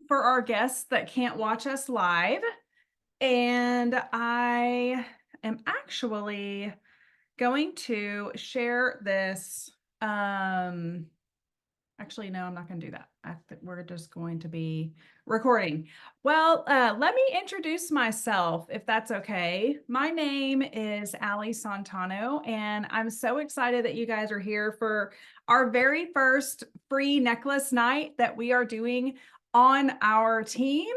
for our guests that can't watch us live. And I am actually going to share this. Um, Actually, no, I'm not going to do that. We're just going to be recording. Well, let me introduce myself if that's okay. My name is Ali Santano, and I'm so excited that you guys are here for our very first free necklace night that we are doing on our team.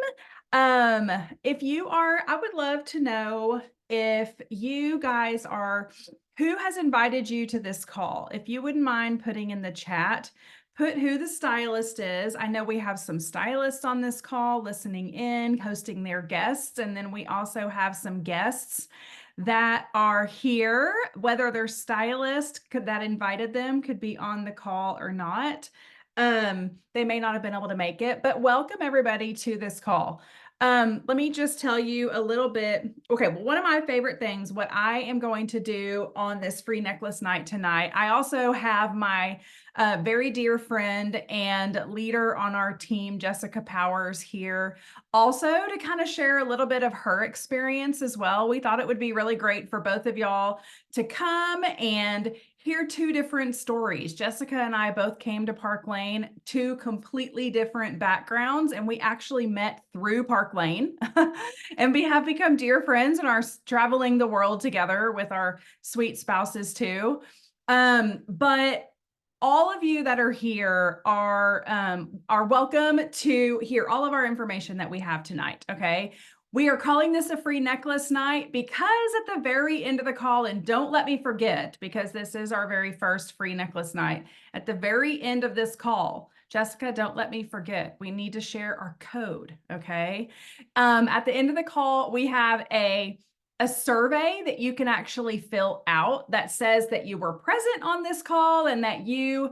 If you are, I would love to know if you guys are, who has invited you to this call? If you wouldn't mind putting in the chat, put who the stylist is. I know we have some stylists on this call listening in, hosting their guests. And then we also have some guests that are here, whether their stylist that invited them could be on the call or not. They may not have been able to make it, but welcome everybody to this call. Let me just tell you a little bit. Okay, well, one of my favorite things, what I am going to do on this free necklace night tonight, I also have my very dear friend and leader on our team, Jessica Powers, here also to kind of share a little bit of her experience as well. We thought it would be really great for both of y'all to come and hear two different stories. Jessica and I both came to Park Lane, two completely different backgrounds, and we actually met through Park Lane. And we have become dear friends and are traveling the world together with our sweet spouses too. But all of you that are here are welcome to hear all of our information that we have tonight. Okay. We are calling this a free necklace night because at the very end of the call, and don't let me forget, because this is our very first free necklace night, at the very end of this call, Jessica, don't let me forget, we need to share our code, okay? At the end of the call, we have a survey that you can actually fill out that says that you were present on this call and that you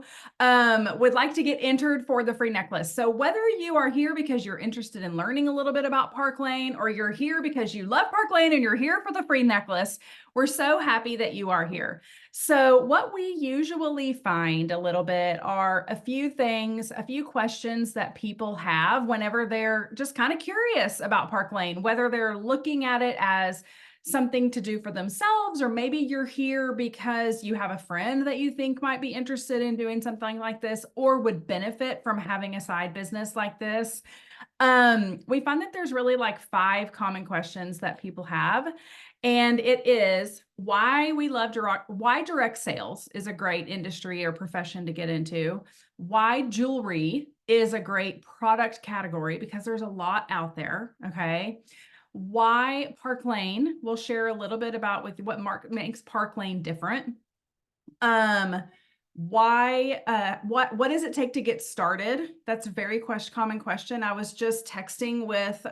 would like to get entered for the free necklace. So whether you are here because you're interested in learning a little bit about Park Lane, or you're here because you love Park Lane and you're here for the free necklace, we're so happy that you are here. So what we usually find a little bit are a few things, a few questions that people have whenever they're just kind of curious about Park Lane, whether they're looking at it as something to do for themselves, or maybe you're here because you have a friend that you think might be interested in doing something like this or would benefit from having a side business like this. We find that there's really like 5 common questions that people have. And it is why we love why direct sales is a great industry or profession to get into, why jewelry is a great product category because there's a lot out there. Okay. Why Park Lane, we'll share a little bit about with what makes Park Lane different. What does it take to get started? That's a very common question. I was just texting with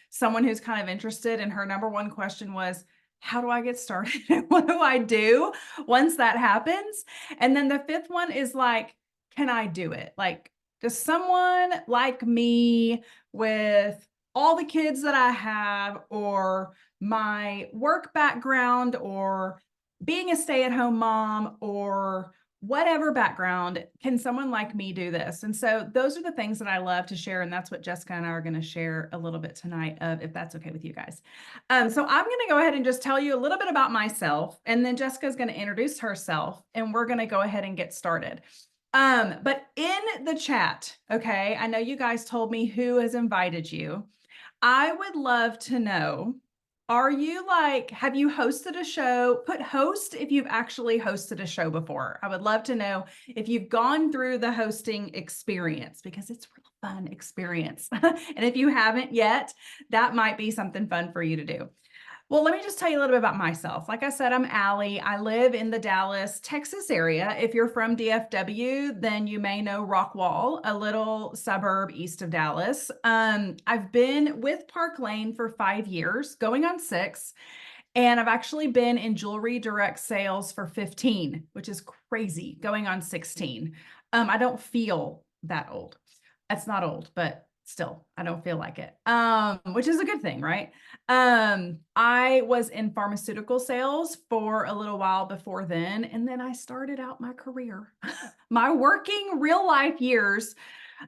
someone who's kind of interested, and her number one question was, how do I get started? What do I do once that happens? And then the 5th one is like, can I do it? Like, does someone like me with all the kids that I have, or my work background, or being a stay-at-home mom, or whatever background, can someone like me do this? And so those are the things that I love to share. And that's what Jessica and I are going to share a little bit tonight of, if that's okay with you guys. So I'm going to go ahead and just tell you a little bit about myself, and then Jessica is going to introduce herself, and we're going to go ahead and get started. But in the chat, okay, I know you guys told me who has invited you. I would love to know, are you like, have you hosted a show? Put host if you've actually hosted a show before. I would love to know if you've gone through the hosting experience, because it's a real fun experience. And if you haven't yet, that might be something fun for you to do. Well, let me just tell you a little bit about myself. Like I said, I'm Allie. I live in the Dallas, Texas area. If you're from DFW, then you may know Rockwall, a little suburb east of Dallas. I've been with Park Lane for 5 years, going on 6. And I've actually been in jewelry direct sales for 15, which is crazy, going on 16. I don't feel that old. That's not old, but still, I don't feel like it, which is a good thing, right? I was in pharmaceutical sales for a little while before then, and then I started out my career, my working real life years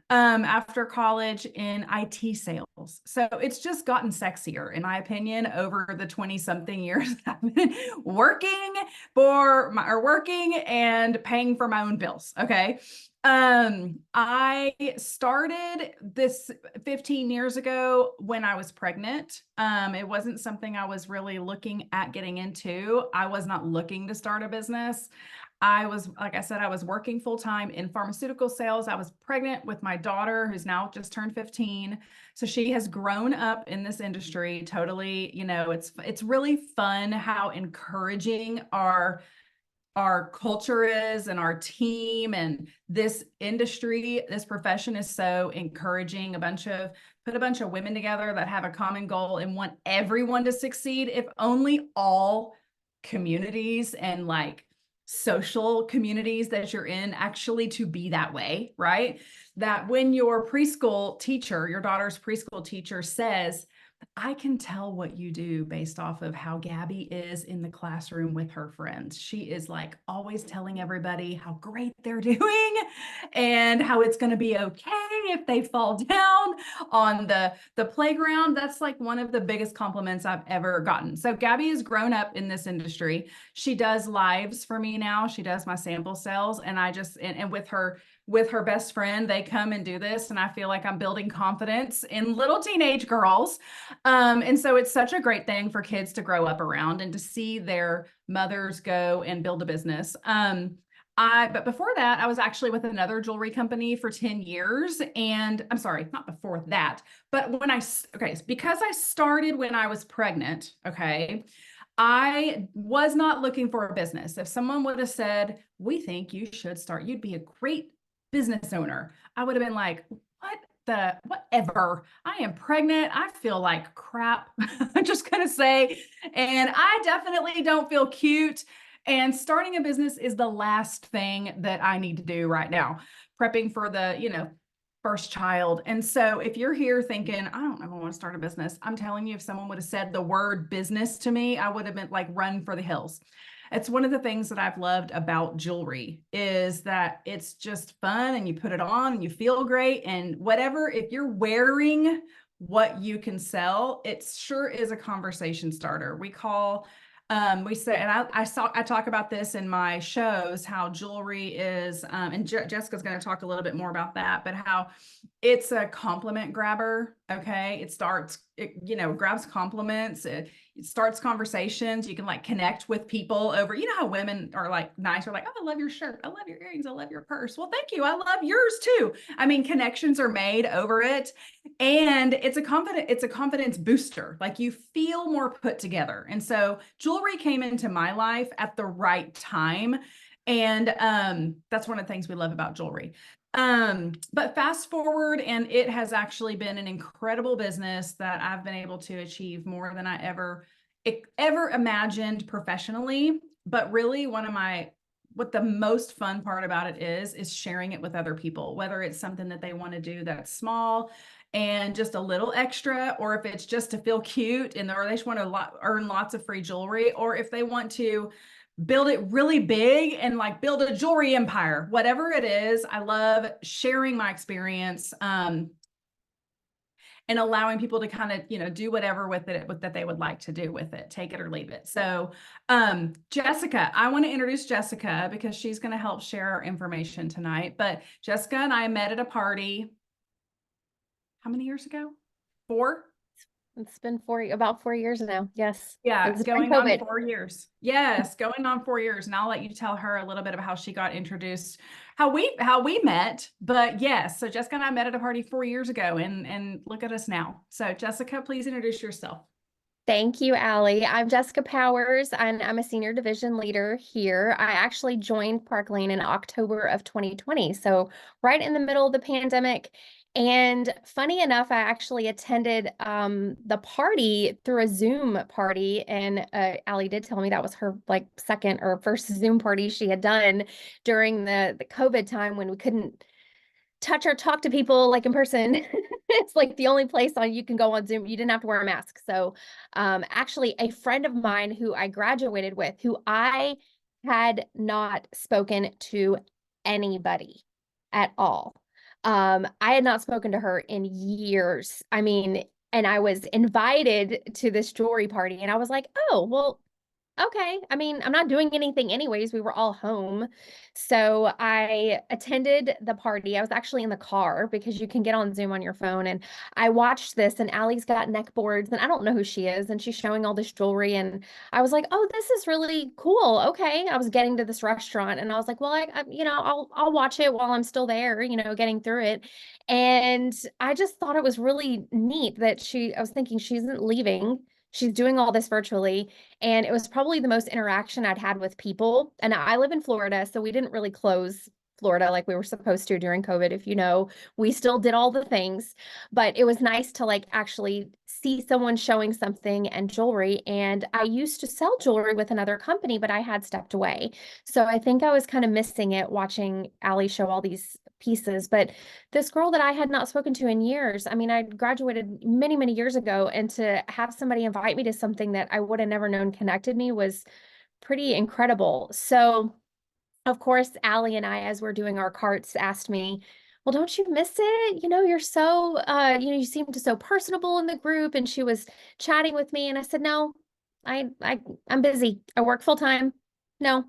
after college in IT sales. So it's just gotten sexier, in my opinion, over the 20 something years I've been working working and paying for my own bills. Okay. I started this 15 years ago when I was pregnant. It wasn't something I was really looking at getting into. I was not looking to start a business. I was, like I said, I was working full time in pharmaceutical sales. I was pregnant with my daughter, who's now just turned 15. So she has grown up in this industry totally. It's really fun how encouraging our culture is and our team and this industry, this profession is so encouraging. Put a bunch of women together that have a common goal and want everyone to succeed. If only all communities and like social communities that you're in actually to be that way, right? That when your preschool teacher, your daughter's preschool teacher says, I can tell what you do based off of how Gabby is in the classroom with her friends. She is like always telling everybody how great they're doing and how it's going to be okay if they fall down on the playground. That's like one of the biggest compliments I've ever gotten. So Gabby has grown up in this industry. She does lives for me now. She does my sample sales, and and with her best friend, they come and do this. And I feel like I'm building confidence in little teenage girls. And so it's such a great thing for kids to grow up around and to see their mothers go and build a business. But before that, I was actually with another jewelry company for 10 years. And I'm sorry, not before that, but because I started when I was pregnant, okay, I was not looking for a business. If someone would have said, we think you should start, you'd be a great business owner, I would have been like, whatever. I am pregnant. I feel like crap. I'm just going to say, and I definitely don't feel cute. And starting a business is the last thing that I need to do right now, prepping for the first child. And so if you're here thinking, I don't ever want to start a business, I'm telling you, if someone would have said the word business to me, I would have been like, run for the hills. It's one of the things that I've loved about jewelry is that it's just fun and you put it on and you feel great and whatever, if you're wearing what you can sell, it sure is a conversation starter. We say, and I talk about this in my shows, how jewelry is, and Jessica's going to talk a little bit more about that, but how it's a compliment grabber. Okay. It grabs compliments. It starts conversations. You can like connect with people over, how women are like nice, or like, oh, I love your shirt. I love your earrings. I love your purse. Well, thank you. I love yours too. I mean, connections are made over it. And it's a confidence booster. Like you feel more put together. And so jewelry came into my life at the right time. And that's one of the things we love about jewelry. But fast forward, and it has actually been an incredible business that I've been able to achieve more than I ever imagined professionally. But really, what the most fun part about it is sharing it with other people, whether it's something that they want to do that's small and just a little extra, or if it's just to feel cute or they just want to earn lots of free jewelry, or if they want to build it really big and like build a jewelry empire, whatever it is. I love sharing my experience and allowing people to kind of, do whatever with it that they would like to do with it, take it or leave it. So Jessica, I want to introduce Jessica because she's going to help share our information tonight. But Jessica and I met at a party. How many years ago? 4? It's been about 4 years now. Yes. Yeah, It's going been on COVID. 4 years. Yes, going on 4 years. And I'll let you tell her a little bit of how she got introduced, how we met. But yes, so Jessica and I met at a party 4 years ago, and look at us now. So Jessica, please introduce yourself. Thank you, Allie. I'm Jessica Powers, and I'm a senior division leader here. I actually joined Park Lane in October of 2020, so right in the middle of the pandemic. And funny enough, I actually attended the party through a Zoom party, and Allie did tell me that was her like second or first Zoom party she had done during the COVID time when we couldn't touch or talk to people like in person. It's like the only place you can go on Zoom. You didn't have to wear a mask. So actually a friend of mine who I graduated with, who I had not spoken to anybody at all. I had not spoken to her in years. I mean, and I was invited to this jewelry party, and I was like, oh, well, okay. I mean, I'm not doing anything anyways. We were all home. So I attended the party. I was actually in the car because you can get on Zoom on your phone. And I watched this, and Allie's got neck boards, and I don't know who she is. And she's showing all this jewelry. And I was like, oh, this is really cool. Okay. I was getting to this restaurant, and I was like, well, I'll watch it while I'm still there, getting through it. And I just thought it was really neat that I was thinking she isn't leaving. She's doing all this virtually, and it was probably the most interaction I'd had with people. And I live in Florida, so we didn't really close Florida like we were supposed to during COVID. If you know, we still did all the things, but it was nice to like actually see someone showing something and jewelry. And I used to sell jewelry with another company, but I had stepped away. So I think I was kind of missing it watching Allie show all these pieces. But this girl that I had not spoken to in years, I mean, I graduated many, many years ago, and to have somebody invite me to something that I would have never known connected me was pretty incredible. So, of course, Allie and I, as we're doing our carts, asked me, well, don't you miss it? You're so, you seem to so personable in the group. And she was chatting with me, and I said, no, I'm busy. I work full time. No.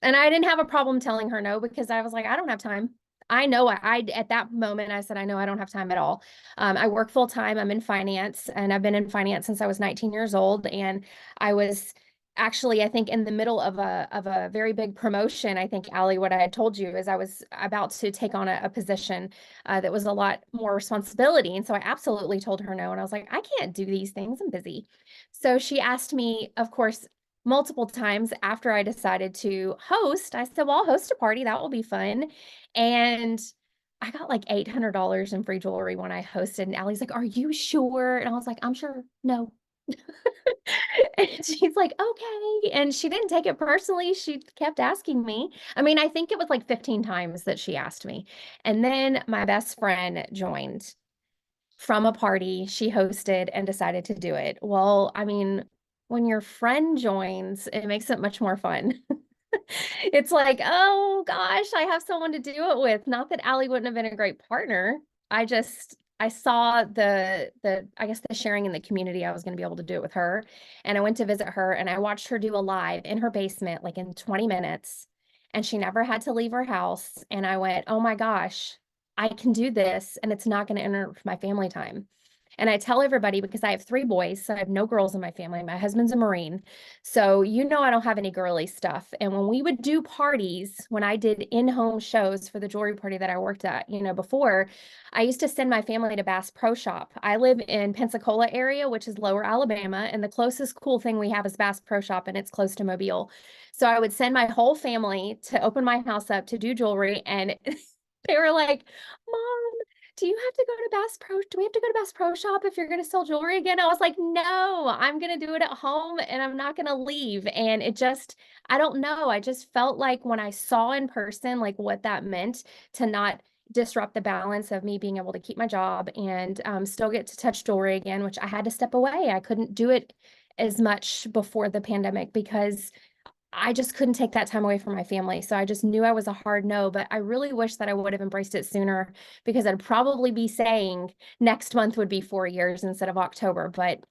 And I didn't have a problem telling her no, because I was like, I don't have time. I know at that moment, I said, I know I don't have time at all. I work full time. I'm in finance, and I've been in finance since I was 19 years old. And I was actually, I think, in the middle of a very big promotion. I think, Allie, what I had told you is I was about to take on a position that was a lot more responsibility. And so I absolutely told her no. And I was like, I can't do these things. I'm busy. So she asked me, of course, multiple times after I decided to host. I said, well, I'll host a party. That will be fun. And I got like $800 in free jewelry when I hosted. And Allie's like, are you sure? And I was like, I'm sure. No. And she's like, okay. And she didn't take it personally. She kept asking me. I mean, I think it was like 15 times that she asked me. And then my best friend joined from a party she hosted and decided to do it. Well, I mean, when your friend joins, it makes it much more fun. It's like, oh gosh, I have someone to do it with. Not that Allie wouldn't have been a great partner. I saw I guess the sharing in the community. I was going to be able to do it with her. And I went to visit her, and I watched her do a live in her basement, like in 20 minutes. And she never had to leave her house. And I went, oh my gosh, I can do this, and it's not going to interrupt my family time. And I tell everybody, because I have 3 boys, so I have no girls in my family. My husband's a Marine. So, I don't have any girly stuff. And when we would do parties, when I did in-home shows for the jewelry party that I worked at, before, I used to send my family to Bass Pro Shop. I live in Pensacola area, which is lower Alabama, and the closest cool thing we have is Bass Pro Shop, and it's close to Mobile. So I would send my whole family to open my house up to do jewelry, and they were like, Mom, do you have to go to Bass Pro? Do we have to go to Bass Pro Shop if you're going to sell jewelry again? I was like, no, I'm going to do it at home, and I'm not going to leave. And I don't know. I just felt like when I saw in person, like what that meant to not disrupt the balance of me being able to keep my job and still get to touch jewelry again, which I had to step away. I couldn't do it as much before the pandemic because I just couldn't take that time away from my family. So I just knew I was a hard no, but I really wish that I would have embraced it sooner, because I'd probably be saying next month would be 4 years instead of October. But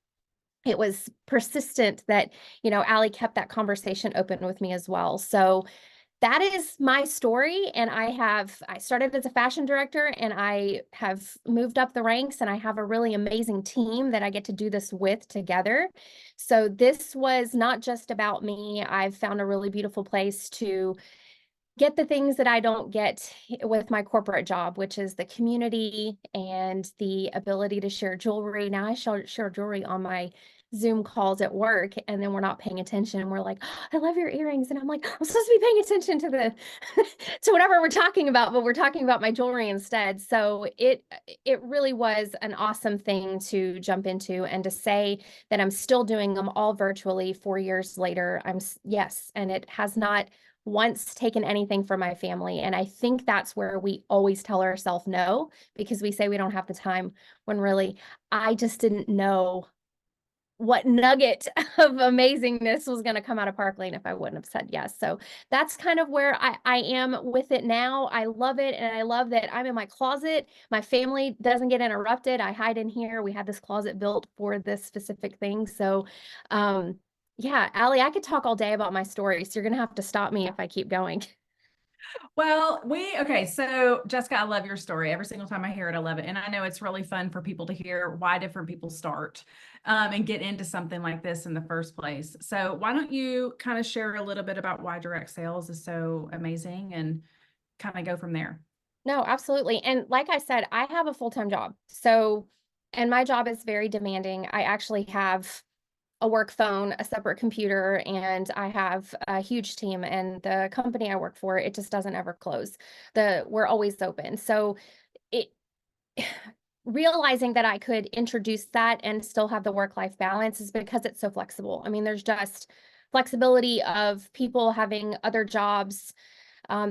it was persistent that, Allie kept that conversation open with me as well. So that is my story. And I started as a fashion director, and I have moved up the ranks, and I have a really amazing team that I get to do this with together. So this was not just about me. I've found a really beautiful place to get the things that I don't get with my corporate job, which is the community and the ability to share jewelry. Now I share jewelry on my Zoom calls at work, and then we're not paying attention. And we're like, oh, I love your earrings. And I'm like, I'm supposed to be paying attention to to whatever we're talking about, but we're talking about my jewelry instead. So it really was an awesome thing to jump into, and to say that I'm still doing them all virtually 4 years later. Yes. And it has not once taken anything from my family. And I think that's where we always tell ourselves no, because we say we don't have the time, when really I just didn't know what nugget of amazingness was going to come out of Park Lane if I wouldn't have said yes. So that's kind of where I am with it now. I love it. And I love that I'm in my closet. My family doesn't get interrupted. I hide in here. We had this closet built for this specific thing. So, yeah, Allie, I could talk all day about my story. So you're going to have to stop me if I keep going. Well, okay. So, Jessica, I love your story. Every single time I hear it, I love it. And I know it's really fun for people to hear why different people start and get into something like this in the first place. So, why don't you kind of share a little bit about why direct sales is so amazing and kind of go from there? No, absolutely. And like I said, I have a full-time job. So, and my job is very demanding. I actually have a work phone, a separate computer, and I have a huge team. And the company I work for, it just doesn't ever close. We're always open. So it realizing that I could introduce that and still have the work-life balance is because it's so flexible. I mean, there's just flexibility of people having other jobs.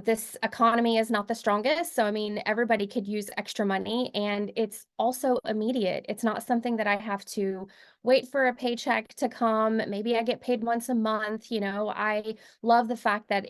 This economy is not the strongest. So, I mean, everybody could use extra money, and it's also immediate. It's not something that I have to wait for a paycheck to come. Maybe I get paid once a month. I love the fact that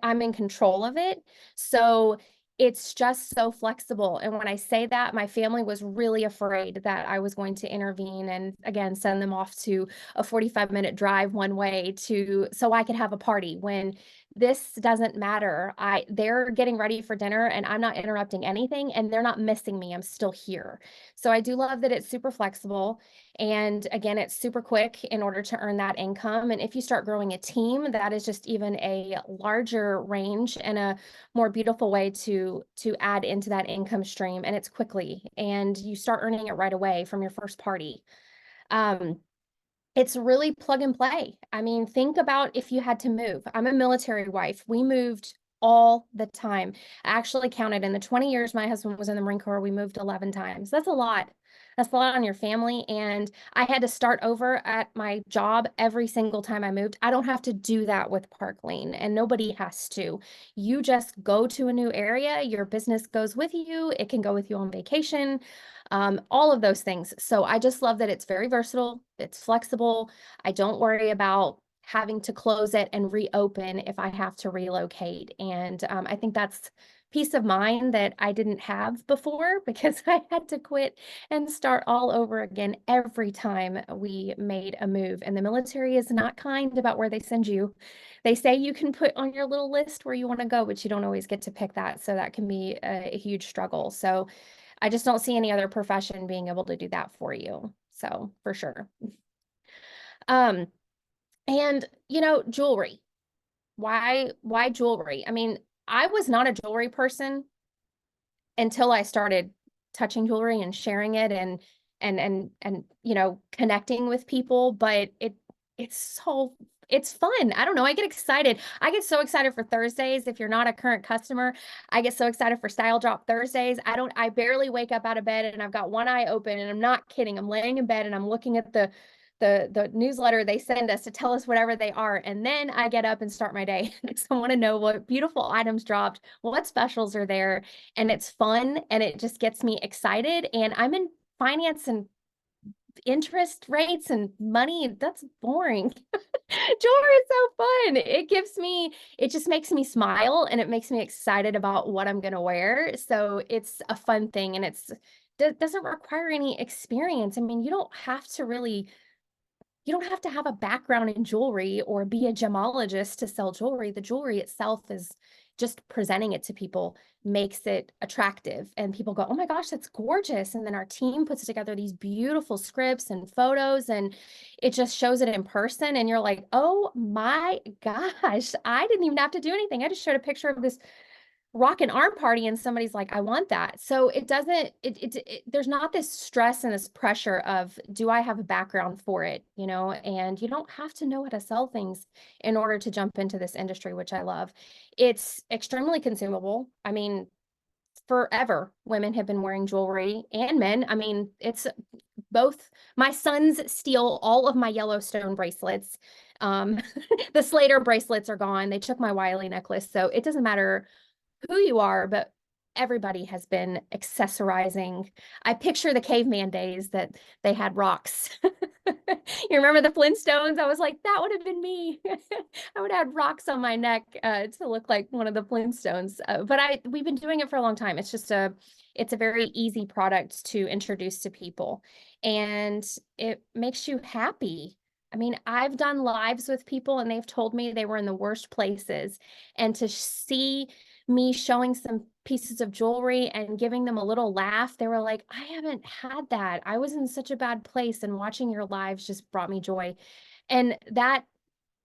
I'm in control of it. So, it's just so flexible. And when I say that, my family was really afraid that I was going to intervene and again send them off to a 45-minute drive one way so I could have a party when this doesn't matter. They're getting ready for dinner and I'm not interrupting anything and they're not missing me. I'm still here. So I do love that it's super flexible. And again, it's super quick in order to earn that income. And if you start growing a team, that is just even a larger range and a more beautiful way to add into that income stream. And it's quickly and you start earning it right away from your first party. Um, it's really plug and play. I mean, think about if you had to move. I'm a military wife. We moved all the time. I actually counted in the 20 years my husband was in the Marine Corps, we moved 11 times. That's a lot. That's a lot on your family. And I had to start over at my job every single time I moved. I don't have to do that with Park Lane, and nobody has to. You just go to a new area, your business goes with you, it can go with you on vacation, all of those things. So I just love that it's very versatile, it's flexible. I don't worry about having to close it and reopen if I have to relocate. And I think that's peace of mind that I didn't have before because I had to quit and start all over again every time we made a move. And the military is not kind about where they send you. They say you can put on your little list where you want to go, but you don't always get to pick that. So that can be a huge struggle. So I just don't see any other profession being able to do that for you. So for sure. Um, and jewelry. Why jewelry? I mean, I was not a jewelry person until I started touching jewelry and sharing it and connecting with people, but it's fun. I don't know. I get excited. I get so excited for Thursdays. If you're not a current customer, I get so excited for Style Drop Thursdays. I barely wake up out of bed and I've got one eye open, and I'm not kidding. I'm laying in bed and I'm looking at the newsletter they send us to tell us whatever they are. And then I get up and start my day because I want to know what beautiful items dropped, what specials are there. And it's fun and it just gets me excited. And I'm in finance and interest rates and money. That's boring. Jewelry is so fun. It just makes me smile and it makes me excited about what I'm going to wear. So it's a fun thing and doesn't require any experience. I mean, you don't have to have a background in jewelry or be a gemologist to sell jewelry. The jewelry itself is just presenting it to people makes it attractive. And people go, oh my gosh, that's gorgeous. And then our team puts together these beautiful scripts and photos, and it just shows it in person. And you're like, oh my gosh, I didn't even have to do anything. I just showed a picture of this rock an arm party and somebody's like, I want that. So it doesn't, there's not this stress and this pressure of, do I have a background for it? And you don't have to know how to sell things in order to jump into this industry, which I love. It's extremely consumable. I mean, forever, women have been wearing jewelry and men. I mean, it's both. My sons steal all of my Yellowstone bracelets. The Slater bracelets are gone. They took my Wiley necklace. So it doesn't matter who you are, but everybody has been accessorizing. I picture the caveman days that they had rocks. You remember the Flintstones? I was like, that would have been me. I would have had rocks on my neck to look like one of the Flintstones. But we've been doing it for a long time. It's a very easy product to introduce to people, and it makes you happy. I mean, I've done lives with people and they've told me they were in the worst places, and to see me showing some pieces of jewelry and giving them a little laugh, they were like, I haven't had that. I was in such a bad place, and watching your lives just brought me joy. And that,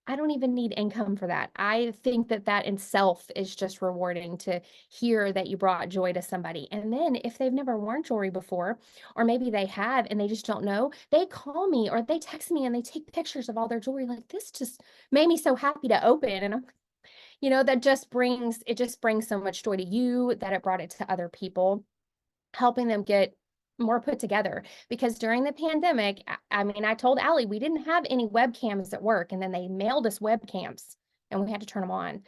I don't even need income for that. I think that that in self is just rewarding to hear that you brought joy to somebody. And then if they've never worn jewelry before, or maybe they have and they just don't know, they call me or they text me and they take pictures of all their jewelry. Like, this just made me so happy to open. And I'm, that just brings so much joy to you that it brought it to other people, helping them get more put together. Because during the pandemic, I mean, I told Allie we didn't have any webcams at work, and then they mailed us webcams and we had to turn them on.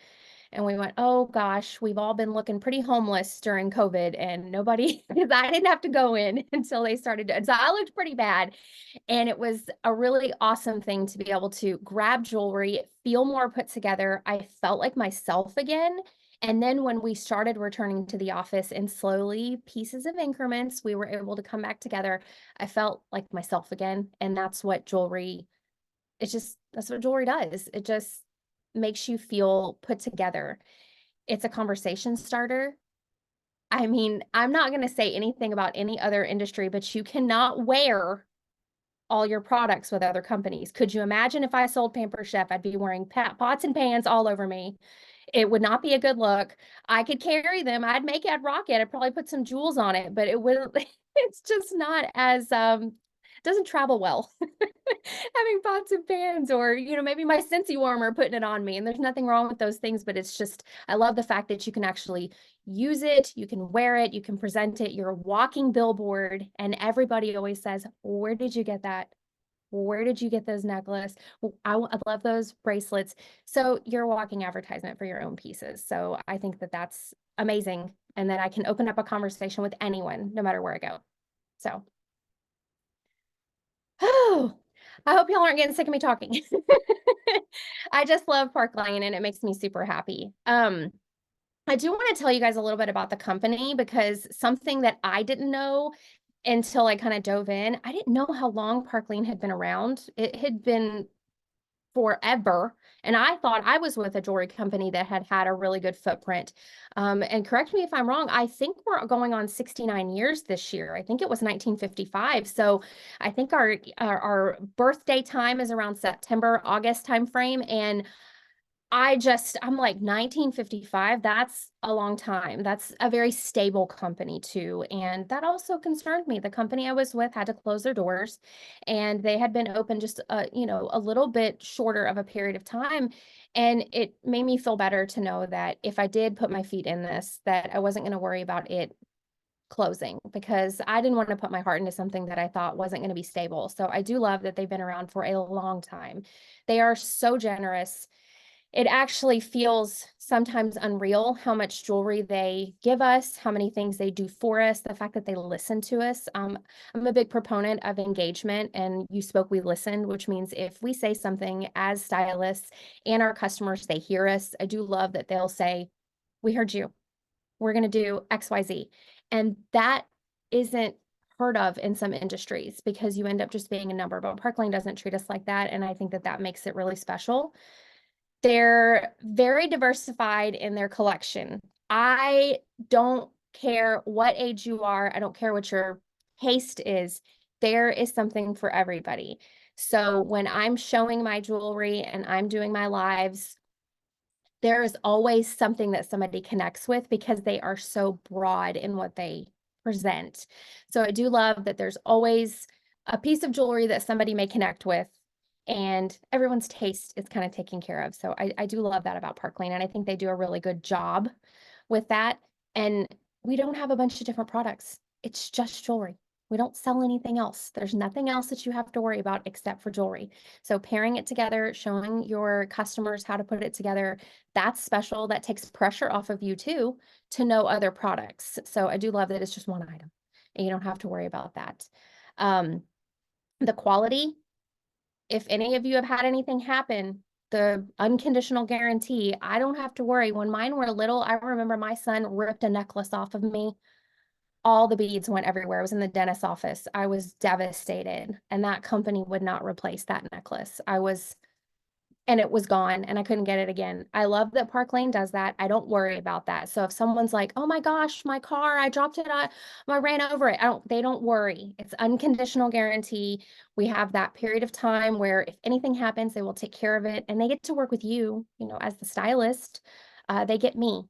And we went, oh gosh, we've all been looking pretty homeless during COVID, and nobody, because I didn't have to go in until they started to, so I looked pretty bad. And it was a really awesome thing to be able to grab jewelry, feel more put together. I felt like myself again. And then when we started returning to the office in slowly pieces of increments, we were able to come back together. I felt like myself again. And that's what that's what jewelry does. It just makes you feel put together. It's a conversation starter. I mean, I'm not going to say anything about any other industry, but you cannot wear all your products with other companies. Could you imagine if I sold Pampered Chef? I'd be wearing pots and pans all over me. It would not be a good look. I could carry them. I'd rock it. I'd probably put some jewels on it, but it wouldn't, it's just not as, doesn't travel well. Having pots and pans, or, maybe my Scentsy warmer putting it on me. And there's nothing wrong with those things, but it's just, I love the fact that you can actually use it, you can wear it, you can present it. You're a walking billboard, and everybody always says, where did you get that? Where did you get those necklace? I love those bracelets. So you're a walking advertisement for your own pieces. So I think that that's amazing, and that I can open up a conversation with anyone, no matter where I go. So, oh, I hope y'all aren't getting sick of me talking. I just love Park Lane, and it makes me super happy. I do want to tell you guys a little bit about the company, because something that I didn't know until I kind of dove in, I didn't know how long Park Lane had been around. It had been forever. And I thought I was with a jewelry company that had had a really good footprint. And correct me if I'm wrong, I think we're going on 69 years this year. I think it was 1955. So I think our birthday time is around September, August timeframe. And I'm like, 1955, that's a long time. That's a very stable company too. And that also concerned me. The company I was with had to close their doors, and they had been open just a little bit shorter of a period of time. And it made me feel better to know that if I did put my feet in this, that I wasn't going to worry about it closing, because I didn't want to put my heart into something that I thought wasn't going to be stable. So I do love that they've been around for a long time. They are so generous. It actually feels sometimes unreal how much jewelry they give us, how many things they do for us, the fact that they listen to us. I'm a big proponent of engagement, and you spoke, we listened, which means if we say something as stylists and our customers, they hear us. I do love that they'll say, we heard you. We're going to do XYZ. And that isn't heard of in some industries, because you end up just being a number, but Park Lane doesn't treat us like that. And I think that that makes it really special. They're very diversified in their collection. I don't care what age you are. I don't care what your taste is. There is something for everybody. So when I'm showing my jewelry and I'm doing my lives, there is always something that somebody connects with, because they are so broad in what they present. So I do love that there's always a piece of jewelry that somebody may connect with, and everyone's taste is kind of taken care of. So I do love that about Park Lane, and I think they do a really good job with that. And we don't have a bunch of different products. It's just jewelry. We don't sell anything else. There's nothing else that you have to worry about except for jewelry. So pairing it together, showing your customers how to put it together, that's special. That takes pressure off of you too, to know other products. So I do love that it's just one item and you don't have to worry about that. The quality if any of you have had anything happen, the unconditional guarantee, I don't have to worry. When mine were little, I remember my son ripped a necklace off of me. All the beads went everywhere. I was in the dentist's office. I was devastated, and that company would not replace that necklace. And it was gone, and I couldn't get it again. I love that Park Lane does that. I don't worry about that. So if someone's like, oh my gosh, my car, I dropped it, I ran over it. They don't worry. It's unconditional guarantee. We have that period of time where if anything happens, they will take care of it, and they get to work with you, as the stylist. They get me,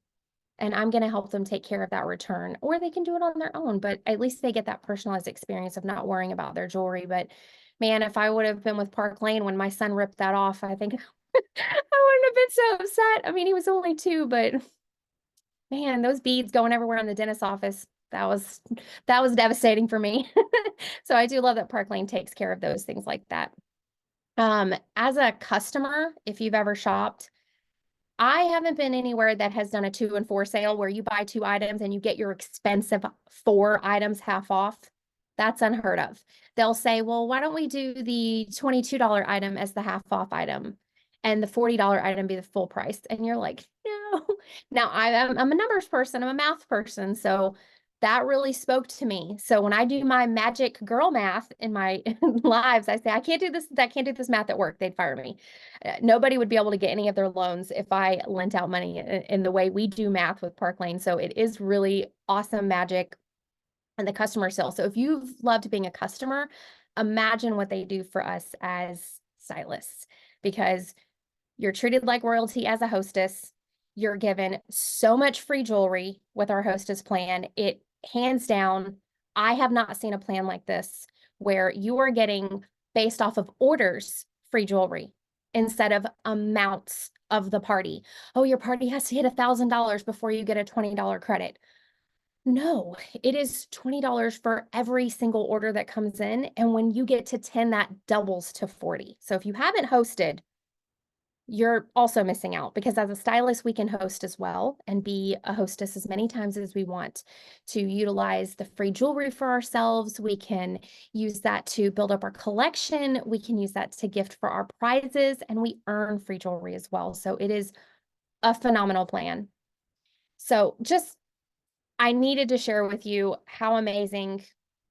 and I'm going to help them take care of that return, or they can do it on their own, but at least they get that personalized experience of not worrying about their jewelry. But man, if I would have been with Park Lane when my son ripped that off, I think I wouldn't have been so upset. I mean, he was only 2, but man, those beads going everywhere in the dentist's office, that was devastating for me. So I do love that Park Lane takes care of those things like that. As a customer, if you've ever shopped, I haven't been anywhere that has done a 2 and 4 sale where you buy 2 items and you get your expensive 4 items half off. That's unheard of. They'll say, well, why don't we do the $22 item as the half off item and the $40 item be the full price? And you're like, no. Now I'm a numbers person, I'm a math person. So that really spoke to me. So when I do my magic girl math in my lives, I say, I can't do this math at work. They'd fire me. Nobody would be able to get any of their loans if I lent out money in the way we do math with Park Lane. So it is really awesome magic and the customer sales. So if you've loved being a customer, imagine what they do for us as stylists, because you're treated like royalty as a hostess. You're given so much free jewelry with our hostess plan. It hands down, I have not seen a plan like this where you are getting, based off of orders, free jewelry instead of amounts of the party. Oh, your party has to hit $1,000 before you get a $20 credit. No, it is $20 for every single order that comes in. And when you get to 10, that doubles to 40. So if you haven't hosted, you're also missing out, because as a stylist, we can host as well and be a hostess as many times as we want to utilize the free jewelry for ourselves. We can use that to build up our collection. We can use that to gift for our prizes, and we earn free jewelry as well. So it is a phenomenal plan. So I needed to share with you how amazing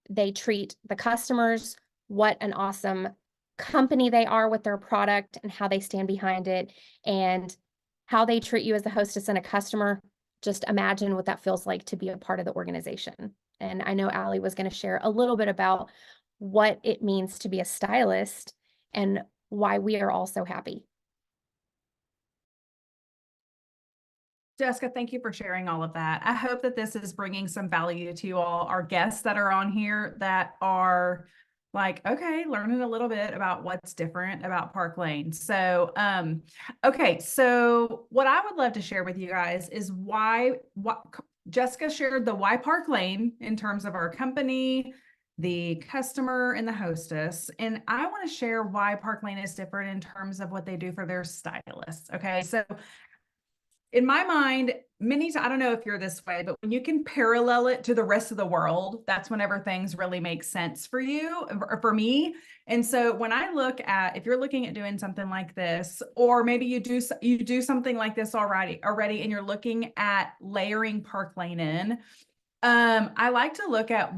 they treat the customers, what an awesome company they are with their product and how they stand behind it, and how they treat you as a hostess and a customer. Just imagine what that feels like to be a part of the organization. And I know Allie was going to share a little bit about what it means to be a stylist and why we are all so happy. Jessica, thank you for sharing all of that. I hope that this is bringing some value to you all, our guests that are on here that are like, okay, learning a little bit about what's different about Park Lane. So, okay. So what I would love to share with you guys is what Jessica shared, the why Park Lane in terms of our company, the customer, and the hostess. And I want to share why Park Lane is different in terms of what they do for their stylists. Okay. So in my mind, I don't know if you're this way, but when you can parallel it to the rest of the world, that's whenever things really make sense for you, or for me. And so when I look at, if you're looking at doing something like this, or maybe you do something like this already, and you're looking at layering Park Lane in, I like to look at,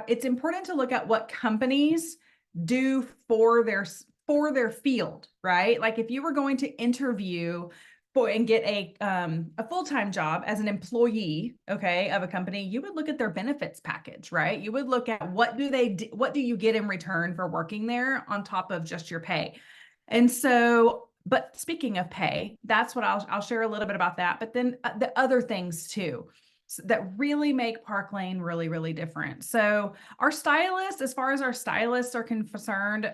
it's important to look at what companies do for their field, right? Like if you were going to interview and get a full-time job as an employee, okay, of a company, you would look at their benefits package, right? You would look at what do you get in return for working there on top of just your pay. And so, but speaking of pay, that's what I'll share a little bit about that. But then the other things too that really make Park Lane really, really different. So our stylists, as far as our stylists are concerned,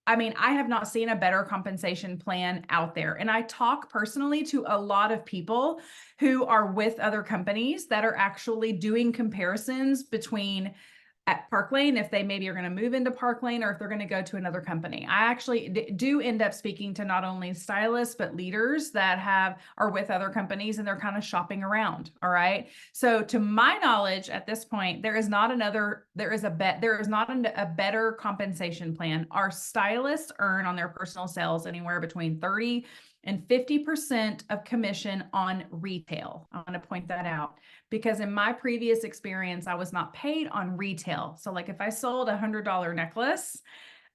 I mean, I have not seen a better compensation plan out there. And I talk personally to a lot of people who are with other companies that are actually doing comparisons between at Park Lane if they maybe are going to move into Park Lane or if they're going to go to another company. I actually do end up speaking to not only stylists, but leaders that are with other companies and they're kind of shopping around. All right. So to my knowledge at this point, there is not a better compensation plan. Our stylists earn on their personal sales anywhere between 30 and 50% of commission on retail. I want to point that out because in my previous experience, I was not paid on retail. So like if I sold $100 necklace,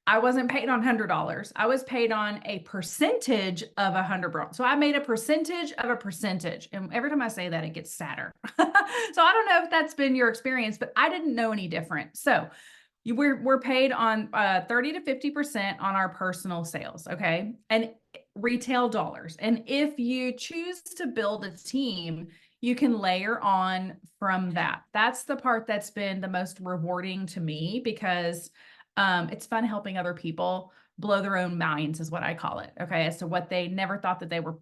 I wasn't paid on $100. I was paid on a percentage of $100. So I made a percentage of a percentage. And every time I say that, it gets sadder. So I don't know if that's been your experience, but I didn't know any different. So we're paid on 30 to 50% on our personal sales, okay? And retail dollars. And if you choose to build a team, you can layer on from that. That's the part that's been the most rewarding to me because it's fun helping other people blow their own minds is what I call it, okay? As to what they never thought that they were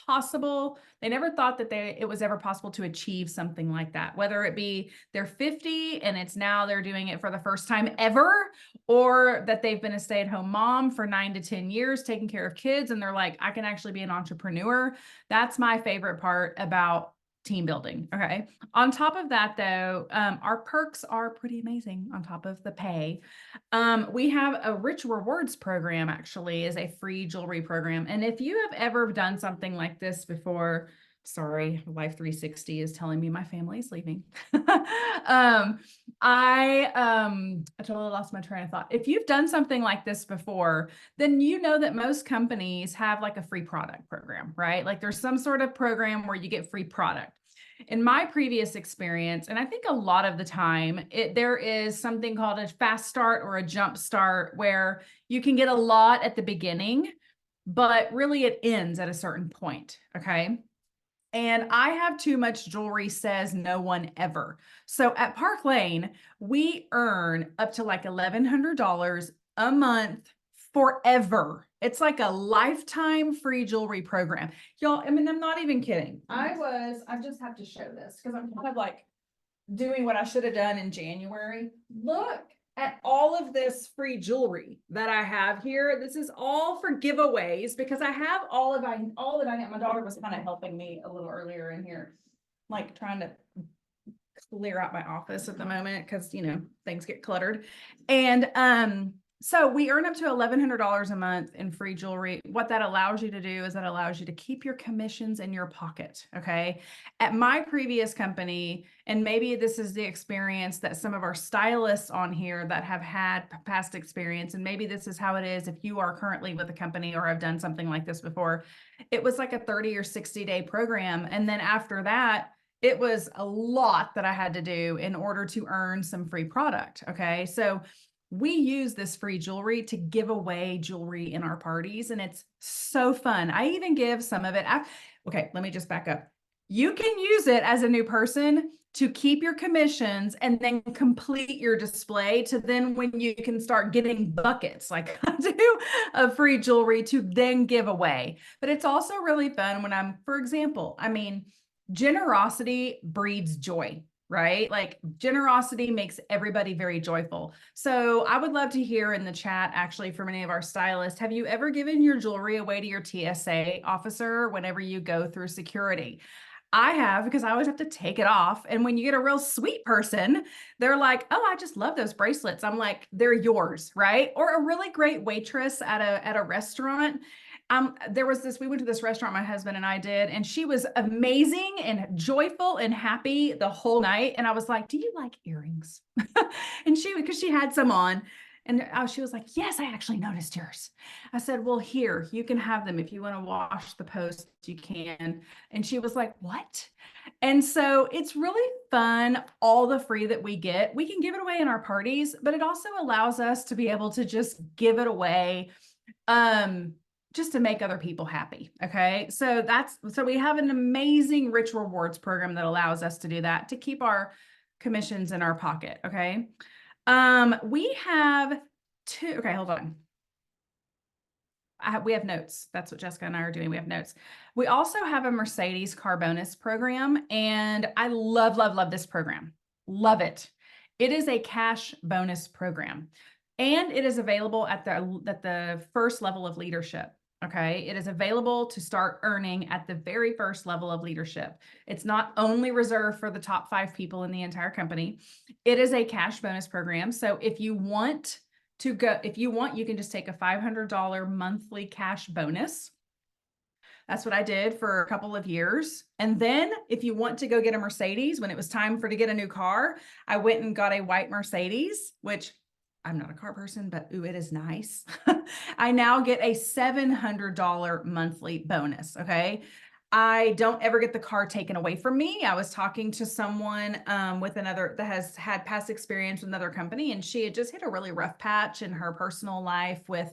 possible. They never thought that it was ever possible to achieve something like that, whether it be they're 50 and it's now they're doing it for the first time ever, or that they've been a stay-at-home mom for 9 to 10 years, taking care of kids. And they're like, I can actually be an entrepreneur. That's my favorite part about team building. Okay. On top of that though, our perks are pretty amazing on top of the pay. We have a Rich Rewards program actually is a free jewelry program. And if you have ever done something like this before, sorry, Life 360 is telling me my family is leaving. I totally lost my train of thought. If you've done something like this before, then you know that most companies have like a free product program, right? Like there's some sort of program where you get free product. In my previous experience, and I think a lot of the time, there is something called a fast start or a jump start where you can get a lot at the beginning, but really it ends at a certain point, okay? And I have too much jewelry, says no one ever. So at Park Lane, we earn up to like $1,100 a month forever. It's like a lifetime free jewelry program. Y'all, I mean, I'm not even kidding. I just have to show this because I'm kind of like doing what I should have done in January. Look at all of this free jewelry that I have here. This is all for giveaways because I have all that I need. My daughter was kind of helping me a little earlier in here, like trying to clear out my office at the moment because, you know, things get cluttered. And so we earn up to $1,100 a month in free jewelry. What that allows you to do is that allows you to keep your commissions in your pocket, okay? At my previous company, and maybe this is the experience that some of our stylists on here that have had past experience, and maybe this is how it is if you are currently with a company or have done something like this before, it was like a 30 or 60-day program. And then after that, it was a lot that I had to do in order to earn some free product, okay? So we use this free jewelry to give away jewelry in our parties, and it's so fun. I even give some of it. Okay, let me just back up. You can use it as a new person to keep your commissions and then complete your display to then when you can start getting buckets like I do of free jewelry to then give away. But it's also really fun when for example, I mean, generosity breeds joy. Right? Like generosity makes everybody very joyful. So I would love to hear in the chat, actually, from any of our stylists, have you ever given your jewelry away to your TSA officer whenever you go through security? I have, because I always have to take it off. And when you get a real sweet person, they're like, oh, I just love those bracelets. I'm like, they're yours, right? Or a really great waitress at a restaurant. We went to this restaurant, my husband and I did, and she was amazing and joyful and happy the whole night. And I was like, do you like earrings? And because she had some on, and she was like, yes, I actually noticed yours. I said, well, here, you can have them. If you want to wash the post, you can. And she was like, what? And so it's really fun, all the free that we get. We can give it away in our parties, but it also allows us to be able to just give it away. Just to make other people happy. Okay. So we have an amazing Rich Rewards program that allows us to do that, to keep our commissions in our pocket. Okay. We have okay, hold on. We have notes. That's what Jessica and I are doing. We have notes. We also have a Mercedes car bonus program, and I love, love, love this program. Love it. It is a cash bonus program, and it is available at the first level of leadership. Okay. It is available to start earning at the very first level of leadership. It's not only reserved for the top 5 people in the entire company. It is a cash bonus program. So if you want to go, if you want, you can just take a $500 monthly cash bonus. That's what I did for a couple of years. And then if you want to go get a Mercedes, when it was time to get a new car, I went and got a white Mercedes, which I'm not a car person, but ooh, it is nice. I now get a $700 monthly bonus. Okay. I don't ever get the car taken away from me. I was talking to someone with another that has had past experience with another company, and she had just hit a really rough patch in her personal life with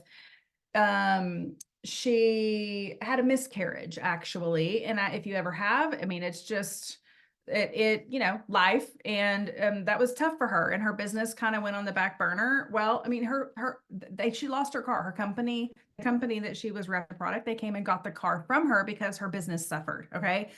she had a miscarriage actually. And if you ever have, I mean, it's just, you know, life. And that was tough for her, and her business kind of went on the back burner. Well, I mean, she lost her car, the company that she was repping the product, they came and got the car from her because her business suffered. Okay.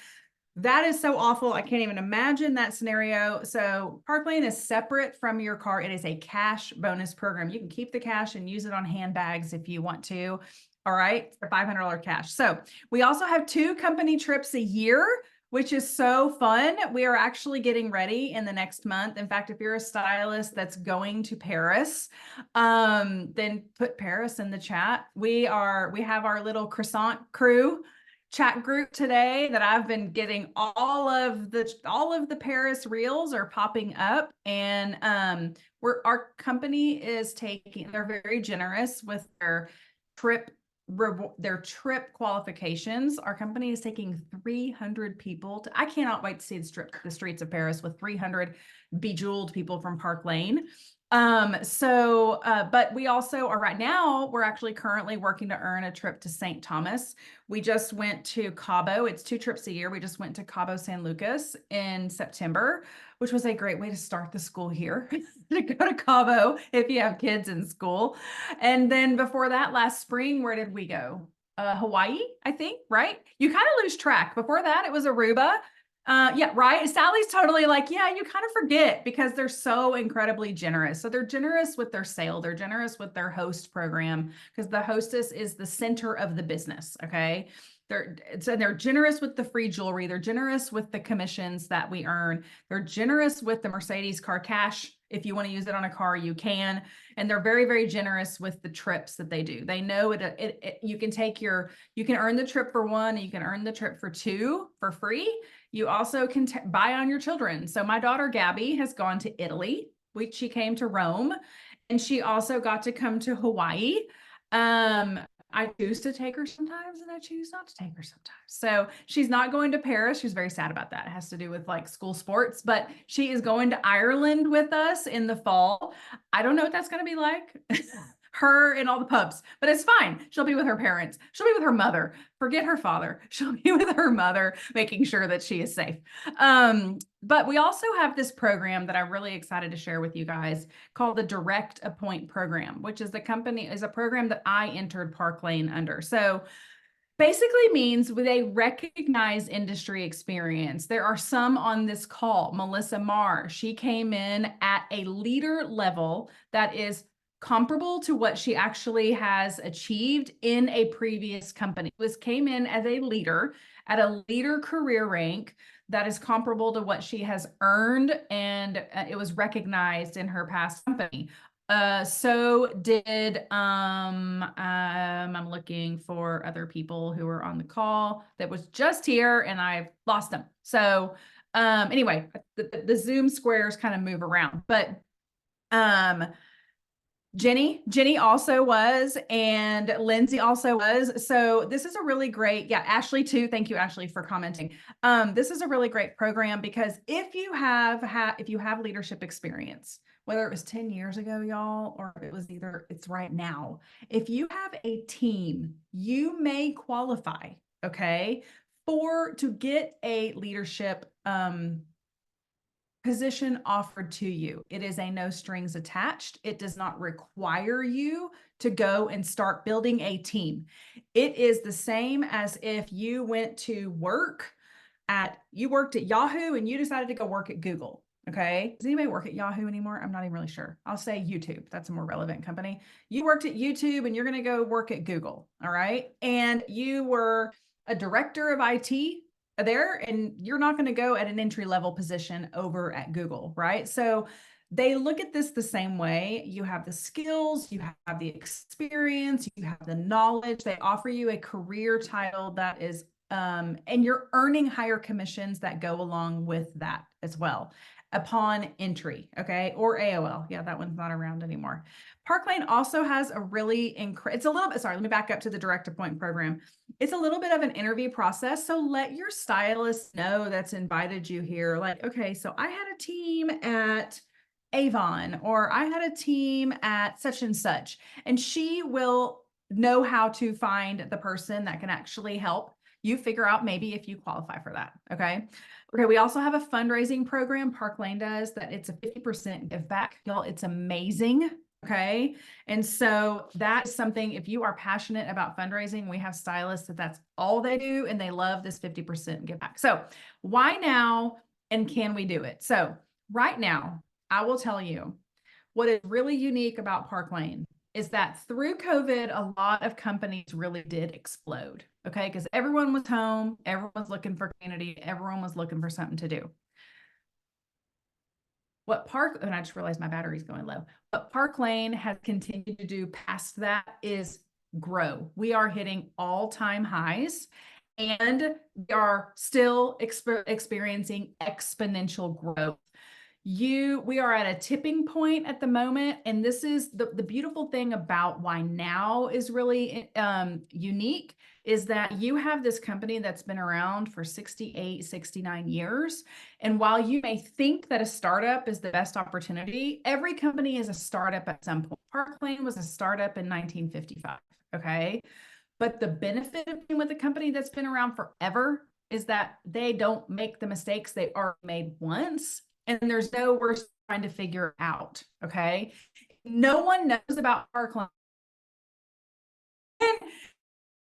That is so awful. I can't even imagine that scenario. So Park Lane is separate from your car. It is a cash bonus program. You can keep the cash and use it on handbags if you want to. All right, for $500 cash. So we also have 2 company trips a year, which is so fun. We are actually getting ready in the next month. In fact, if you're a stylist that's going to Paris, then put Paris in the chat. We have our little croissant crew chat group today that I've been getting all of the Paris reels are popping up, and our company is they're very generous with their trip qualifications. Our company is taking 300 people I cannot wait to see the streets of Paris with 300 bejeweled people from Park Lane. But we also are right now, we're actually currently working to earn a trip to St. Thomas. We just went to Cabo. It's 2 trips a year. We just went to Cabo San Lucas in September, which was a great way to start the school year to go to Cabo if you have kids in school. And then before that, last spring, where did we go? Hawaii, I think, right? You kind of lose track. Before that, it was Aruba. Yeah, right. Sally's totally like, yeah, you kind of forget because they're so incredibly generous. So they're generous with their sale. They're generous with their host program because the hostess is the center of the business. Okay. They're generous with the free jewelry. They're generous with the commissions that we earn. They're generous with the Mercedes car cash. If you want to use it on a car, you can. And they're very, very generous with the trips that they do. They know you can earn the trip for 1, and you can earn the trip for 2 for free. You also can buy on your children. So my daughter, Gabby, has gone to Italy. She came to Rome, and she also got to come to Hawaii. I choose to take her sometimes, and I choose not to take her sometimes. So she's not going to Paris. She's very sad about that. It has to do with like school sports, but she is going to Ireland with us in the fall. I don't know what that's going to be like. Her and all the pups, but it's fine. She'll be with her parents. She'll be with her mother. Forget her father. She'll be with her mother, making sure that she is safe. But we also have this program that I'm really excited to share with you guys called the Direct Appoint program, which is a program that I entered Park Lane under. So basically means they recognize industry experience. There are some on this call. Melissa Marr, she came in at a leader level that is comparable to what she actually has achieved in a previous company. Came in as a leader at a leader career rank that is comparable to what she has earned, and it was recognized in her past company. So did I'm looking for other people who are on the call that was just here, and I've lost them. So anyway, the Zoom squares kind of move around, but Jenny also was, and Lindsay also was. So this is a really great, yeah, Ashley too. Thank you, Ashley, for commenting. This is a really great program because if you have leadership experience, whether it was 10 years ago, y'all, or it's right now, if you have a team, you may qualify, okay, to get a leadership position offered to you. It is a no strings attached. It does not require you to go and start building a team. It is the same as if you went to work you worked at Yahoo and you decided to go work at Google. Okay. Does anybody work at Yahoo anymore? I'm not even really sure. I'll say YouTube. That's a more relevant company. You worked at YouTube and you're going to go work at Google. All right. And you were a director of IT there, and you're not going to go at an entry level position over at Google. Right. So they look at this the same way. You have the skills, you have the experience, you have the knowledge. They offer you a career title that is, and you're earning higher commissions that go along with that as well upon entry, okay? Or AOL. Yeah, that one's not around anymore. Park Lane also has a really it's a little bit, sorry, let me back up to the direct appointment program. It's a little bit of an interview process. So let your stylist know that's invited you here. Like, okay, so I had a team at Avon, or I had a team at such and such, and she will know how to find the person that can actually help you figure out maybe if you qualify for that. Okay. Okay, we also have a fundraising program, Park Lane does, that it's a 50% give back. Y'all, it's amazing. Okay. And so that is something, if you are passionate about fundraising, we have stylists that's all they do, and they love this 50% give back. So why now, and can we do it? So right now, I will tell you what is really unique about Park Lane is that through COVID, a lot of companies really did explode. Okay. Because everyone was home, everyone was looking for community, everyone was looking for something to do. And I just realized my battery's going low. What Park Lane has continued to do past that is grow. We are hitting all-time highs, and we are still experiencing exponential growth. We are at a tipping point at the moment, and this is the beautiful thing about why now is really unique, is that you have this company that's been around for 68, 69 years. And while you may think that a startup is the best opportunity, every company is a startup at some point. Park Lane was a startup in 1955, okay? But the benefit of being with a company that's been around forever is that they don't make the mistakes they already made once. And there's no worse trying to figure out, okay? No one knows about Park Lane.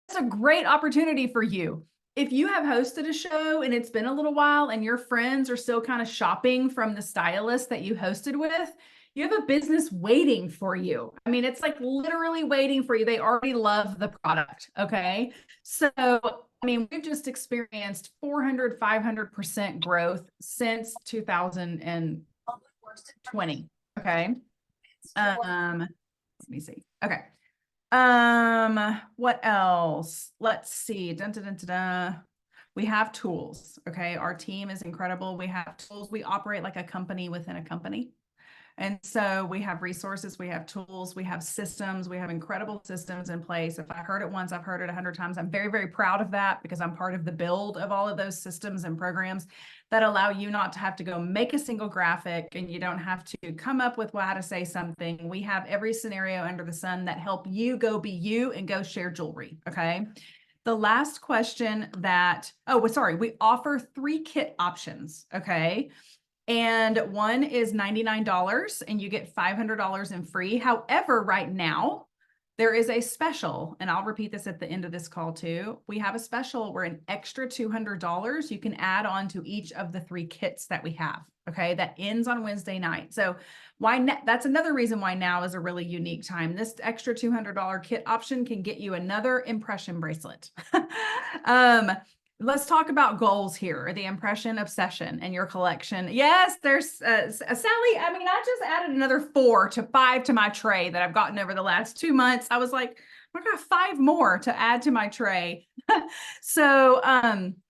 It's a great opportunity for you. If you have hosted a show and it's been a little while and your friends are still kind of shopping from the stylist that you hosted with, you have a business waiting for you. I mean, it's like literally waiting for you. They already love the product, okay? So, I mean, we've just experienced 400, 500% growth since 2020, okay? Let me see. Okay. What else? Let's see. Dun, dun, dun, dun, dun. We have tools. Okay. Our team is incredible. We have tools. We operate like a company within a company. And so we have resources, we have tools, we have systems, we have incredible systems in place. If I heard it once, I've heard it 100 times. I'm very, very proud of that because I'm part of the build of all of those systems and programs that allow you not to have to go make a single graphic, and you don't have to come up with how to say something. We have every scenario under the sun that help you go be you and go share jewelry. Okay. The last question we offer 3 kit options. Okay. And one is $99 and you get $500 in free. However, right now there is a special, and I'll repeat this at the end of this call too. We have a special where an extra $200 you can add on to each of the 3 kits that we have. Okay. That ends on Wednesday night. So that's another reason why now is a really unique time. This extra $200 kit option can get you another impression bracelet. Let's talk about goals here, the impression obsession and your collection. Yes, there's Sally. I mean, I just added another 4 to 5 to my tray that I've gotten over the last 2 months. I was like, I got 5 more to add to my tray. So,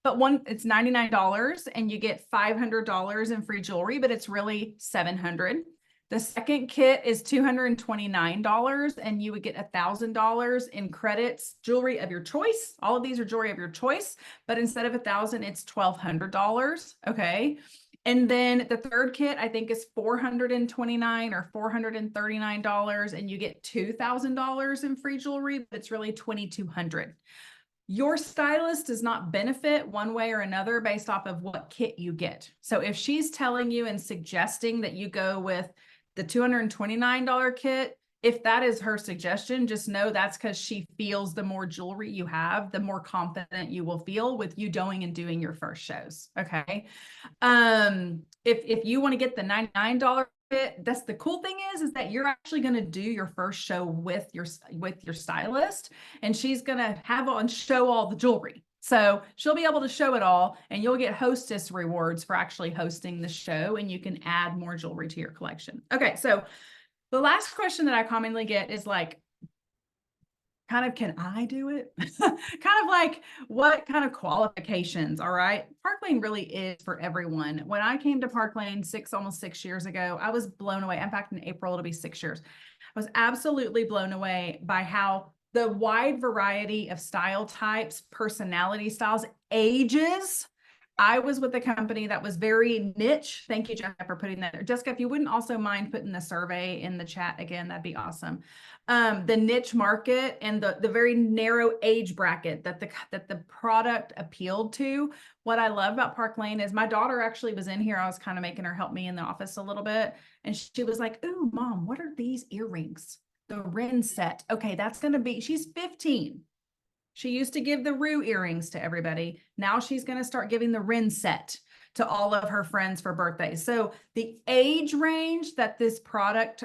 but it's $99 and you get $500 in free jewelry, but it's really $700. The second kit is $229 and you would get $1,000 in credits, jewelry of your choice. All of these are jewelry of your choice, but instead of $1,000, it's $1,200. Okay. And then the third kit, I think, is $429 or $439, and you get $2,000 in free jewelry, but it's really $2,200. Your stylist does not benefit one way or another based off of what kit you get. So if she's telling you and suggesting that you go with the $229 kit, if that is her suggestion, just know that's because she feels the more jewelry you have, the more confident you will feel with you going and doing your first shows. Okay. If you want to get the $99 fit, that's the cool thing is that you're actually going to do your first show with your stylist, and she's going to have on show all the jewelry. So she'll be able to show it all, and you'll get hostess rewards for actually hosting the show, and you can add more jewelry to your collection. Okay, so the last question that I commonly get is like, kind of, can I do it? Kind of like, what kind of qualifications? All right. Park Lane really is for everyone. When I came to Park Lane almost 6 years ago, I was blown away. In fact, in April, it'll be 6 years. I was absolutely blown away by how the wide variety of style types, personality styles, ages. I was with a company that was very niche. Thank you, Jessica, for putting that there. Jessica, if you wouldn't also mind putting the survey in the chat again, that'd be awesome. The niche market and the very narrow age bracket that the product appealed to. What I love about Park Lane is my daughter actually was in here. I was kind of making her help me in the office a little bit. And she was like, "Ooh, Mom, what are these earrings? The Ren set." Okay, that's going to be, she's 15. She used to give the Rue earrings to everybody. Now she's going to start giving the Ren set to all of her friends for birthdays. So the age range that this product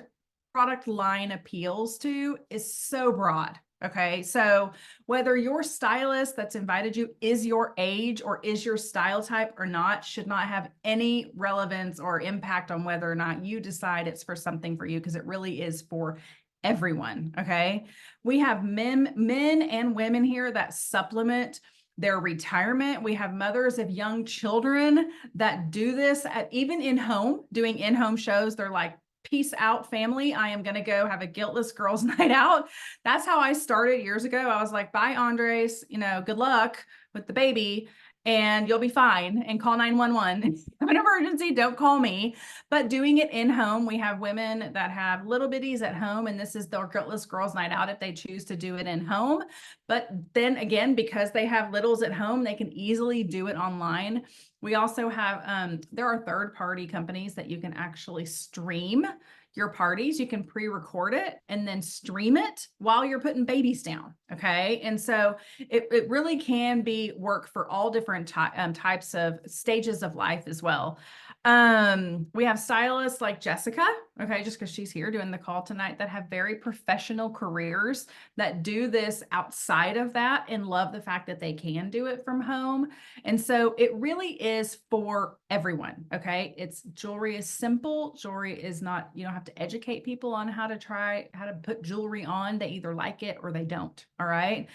line appeals to is so broad. Okay. So whether your stylist that's invited you is your age or is your style type or not, should not have any relevance or impact on whether or not you decide it's for something for you, because it really is for everyone. Okay. We have men and women here that supplement their retirement. We have mothers of young children that do this even in home, doing in-home shows. They're like, "Peace out, family. I am going to go have a guiltless girls' night out." That's how I started years ago. I was like, "Bye, Andres, good luck with the baby, and you'll be fine, and call 911. If you have an emergency, don't call me." But doing it in home, we have women that have little bitties at home, and this is their guiltless girls' night out if they choose to do it in home. But then again, because they have littles at home, they can easily do it online. We also have, there are third-party companies that you can actually stream your parties. You can pre-record it and then stream it while you're putting babies down. Okay. And so it really can be work for all different types of stages of life as well. We have stylists like Jessica, okay, just because she's here doing the call tonight, that have very professional careers that do this outside of that and love the fact that they can do it from home. And so it really is for everyone. Okay. Jewelry is simple. Jewelry is not, you don't have to educate people on how to put jewelry on. They either like it or they don't. All right.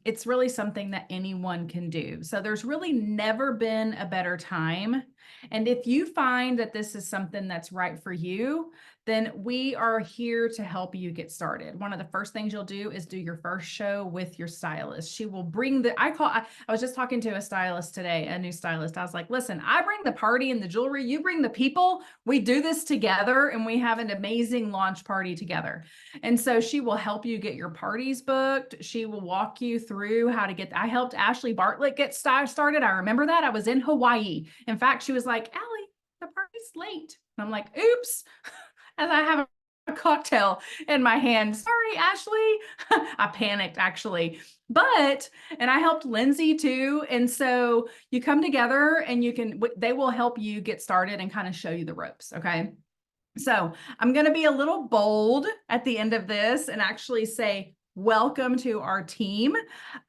It's really something that anyone can do. So there's really never been a better time. And if you find that this is something that's right for you, then we are here to help you get started. One of the first things you'll do is do your first show with your stylist. She will bring I was just talking to a stylist today, a new stylist. I was like, "Listen, I bring the party and the jewelry, you bring the people. We do this together and we have an amazing launch party together." And so she will help you get your parties booked. She will walk you through how to I helped Ashley Bartlett get started. I remember that. I was in Hawaii. In fact, she was like, "Allie, the party's late." And I'm like, "Oops." As I have a cocktail in my hand. "Sorry, Ashley." I panicked actually, and I helped Lindsay too. And so you come together and they will help you get started and kind of show you the ropes. Okay. So I'm going to be a little bold at the end of this and actually say, welcome to our team.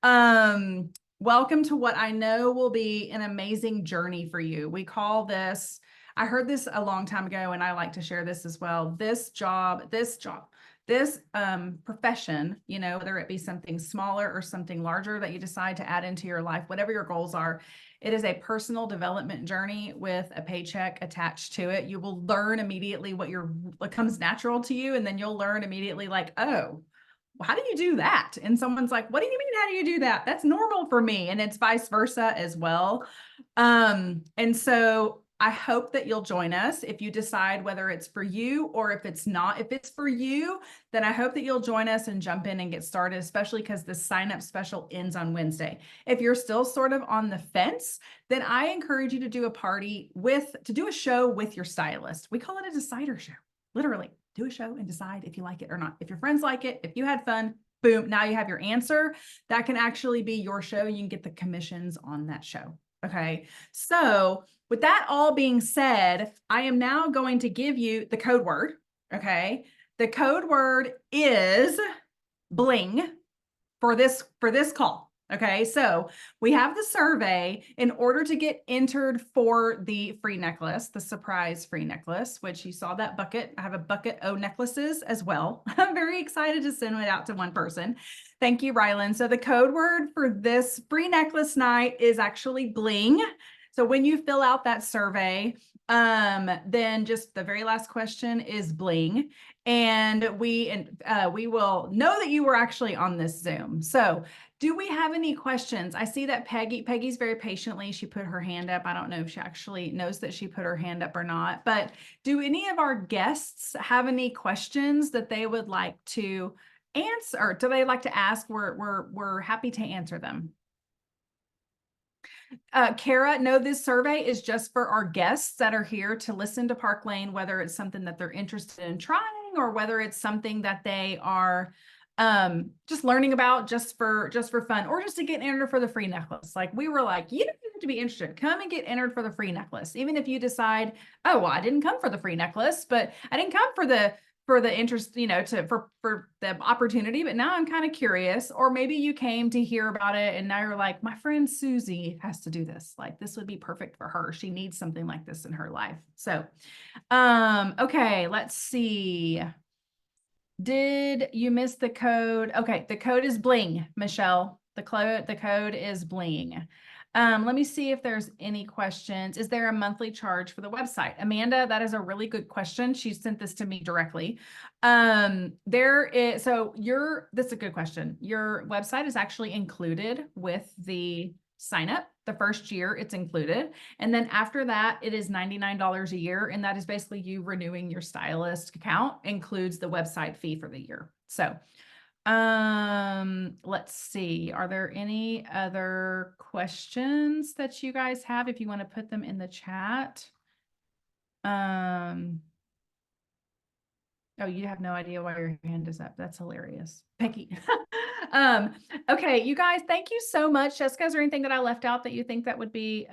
Welcome to what I know will be an amazing journey for you. We call this, I heard this a long time ago, and I like to share this as well. This profession, whether it be something smaller or something larger that you decide to add into your life, whatever your goals are, it is a personal development journey with a paycheck attached to it. You will learn immediately what comes natural to you, and then you'll learn immediately like, "Oh, well, how do you do that?" And someone's like, "What do you mean, how do you do that? That's normal for me." And it's vice versa as well. And so I hope that you'll join us if you decide whether it's for you or if it's not. If it's for you, then I hope that you'll join us and jump in and get started, especially because the sign-up special ends on Wednesday. If you're still sort of on the fence, then I encourage you to do a show with your stylist. We call it a decider show. literally do a show and decide if you like it or not. If your friends like it, if you had fun, boom, now you have your answer. That can actually be your show. You can get the commissions on that show. Okay. So with that all being said, I am now going to give you the code word. Okay. The code word is bling for this call. Okay, so we have the survey in order to get entered for the free necklace, the surprise free necklace, which you saw that bucket. I have a bucket of necklaces as well. I'm very excited to send it out to one person. Thank you, Rylan. So the code word for this free necklace night is actually bling. So when you fill out that survey, then just the very last question is bling. And we will know that you were actually on this Zoom. So do we have any questions? I see that Peggy's very patiently, she put her hand up. I don't know if she actually knows that she put her hand up or not, but do any of our guests have any questions that they would like to answer, or do they like to ask? We're happy to answer them. Kara, no, this survey is just for our guests that are here to listen to Park Lane, whether it's something that they're interested in trying or whether it's something that they are just learning about just for fun, or just to get entered for the free necklace. Like we were like, you don't have to be interested. Come and get entered for the free necklace. Even if you decide, oh, well, I didn't come for the free necklace, but I didn't come for the interest, you know, for the opportunity, but now I'm kind of curious. Or maybe you came to hear about it and now you're like, my friend Susie has to do this. Like this would be perfect for her. She needs something like this in her life. So, okay, let's see. Did you miss the code? Okay, the code is bling, Michelle. The code is bling. Let me see if there's any questions. Is there a monthly charge for the website? Amanda, that is a really good question. She sent this to me directly. That's a good question. Your website is actually included with the sign up. The first year it's included. And then after that, it is $99 a year. And that is basically you renewing your stylist account, includes the website fee for the year. So let's see. Are there any other questions that you guys have? If you want to put them in the chat. Oh, you have no idea why your hand is up. That's hilarious. Becky. Okay, you guys, thank you so much. Jessica, is there anything that I left out that you think that would be,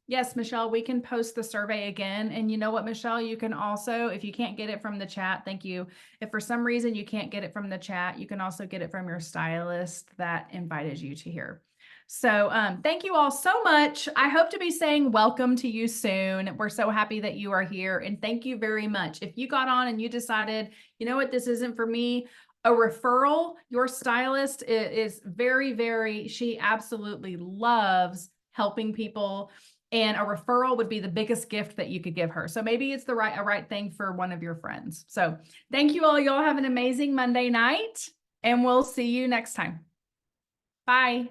yes, Michelle, we can post the survey again. And you know what, Michelle, you can also, if you can't get it from the chat, thank you. If for some reason you can't get it from the chat, you can also get it from your stylist that invited you to here. So thank you all so much. I hope to be saying welcome to you soon. We're so happy that you are here. And thank you very much. If you got on and you decided, you know what, this isn't for me, a referral, your stylist is very, she absolutely loves helping people. And a referral would be the biggest gift that you could give her. So maybe it's a right thing for one of your friends. So thank you all. Y'all have an amazing Monday night, and we'll see you next time. Bye.